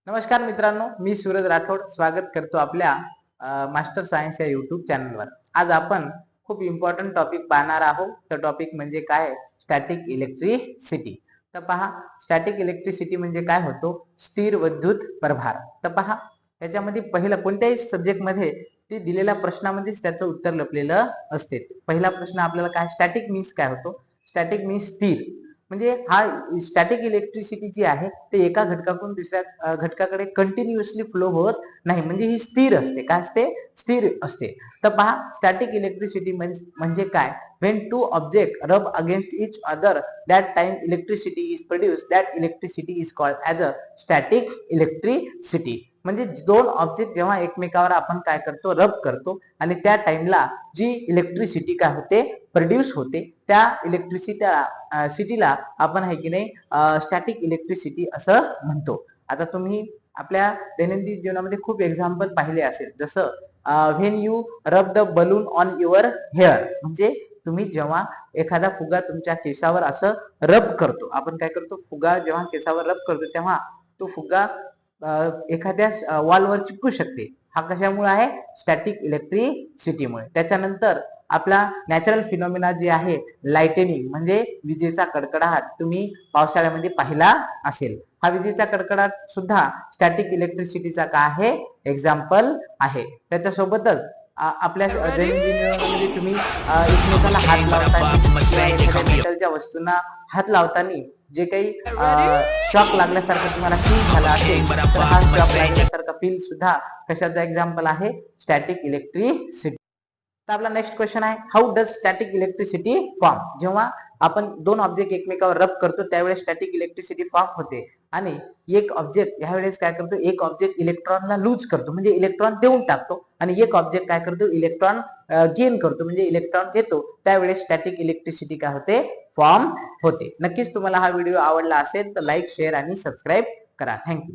नमस्कार मित्रांनो, मी सूरज राठोड स्वागत करतो आपल्या मास्टर सायन्स या युट्यूब चॅनलवर। आज आपण खूप इम्पॉर्टंट टॉपिक पाहणार आहोत। तो टॉपिक म्हणजे काय? Static electricity. तर पहा, स्टॅटिक इलेक्ट्रिसिटी म्हणजे काय होतो? स्थिर विद्युत प्रभार। तर पहा, याच्यामध्ये पहिला कोणत्याही सब्जेक्ट मध्ये ते दिलेल्या प्रश्नामध्येच त्याचं उत्तर लपलेलं असते। पहिला प्रश्न आपल्याला काय? स्टॅटिक मीन्स काय होतो? स्टॅटिक मीन्स स्थिर। म्हणजे हा स्टॅटिक इलेक्ट्रिसिटी जी आहे ते एका घटकाकडून दुसऱ्या घटकाकडे कंटिन्युअसली फ्लो होत नाही, म्हणजे ही स्थिर असते। काय असते? स्थिर असते। तर पहा, स्टॅटिक इलेक्ट्रिसिटी म्हणजे काय? when two objects rub against each other that time electricity is produced, that electricity is called as a static electricity। म्हणजे दोन ऑब्जेक्ट जेव्हा एकमेकावर आपण काय करतो? रब करतो आणि त्या टाइमला जी इलेक्ट्रिसिटी काय होते? प्रोड्यूस होते। त्या इलेक्ट्रिसिटीला आपण आहे की नाही स्टॅटिक इलेक्ट्रिसिटी असं म्हणतो। आता तुम्ही आपल्या दैनंदिन जीवनामध्ये खूप एक्झाम्पल पाहिले असेल, जसं when you rub the balloon on your hair, म्हणजे तुम्ही जेव्हा एखादा फुगा तुमच्या केसावर असं रब करतो, आपण काय करतो? फुगा जेव्हा केसावर रब करतो तेव्हा तो फुगा एखाद्या वॉलवर चिपकू शकते। हा कशामुळे आहे? स्टॅटिक इलेक्ट्रिसिटीमुळे। त्याच्यानंतर आपला नॅचरल फिनॉमिना जे आहे लाइटनिंग, म्हणजे विजेचा कडकडाट, तुम्ही पावसाळ्यामध्ये पाहिला असेल। हा विजेचा कडकडाट सुद्धा स्टॅटिक इलेक्ट्रिसिटीचा काय आहे? एक्झाम्पल आहे। त्याच्यासोबतच आपल्या दैनंदिन जीवनामध्ये तुम्ही एकमेकाला हात लावताना, एखाद्या मेटलच्या वस्तूंना हात लावताना जे काही शॉक लागल्यासारखं तुम्हाला फील झाला असेल, तर हा शॉक लागल्यासारखा फील सुद्धा कशाचा एक्झाम्पल आहे? Static electricity. तर आपला नेक्स्ट क्वेश्चन आहे, how does static electricity form? जेव्हा आपण दोन ऑब्जेक्ट एकमेकावर रब करतो त्यावेळेस स्टॅटिक इलेक्ट्रिसिटी फॉर्म होते। आणि एक ऑब्जेक्ट ह्यावेळेस काय करतो? एक ऑब्जेक्ट इलेक्ट्रॉनला लूज करतो, म्हणजे इलेक्ट्रॉन देऊन टाकतो, आणि एक ऑब्जेक्ट काय करतो? इलेक्ट्रॉन गेन करतो, म्हणजे इलेक्ट्रॉन घेतो। त्यावेळेस स्टॅटिक इलेक्ट्रिसिटी काय होते? फॉर्म होते। नक्कीच तुम्हाला हा व्हिडिओ आवडला असेल तर लाईक, शेअर आणि सबस्क्राईब करा। थँक्यू।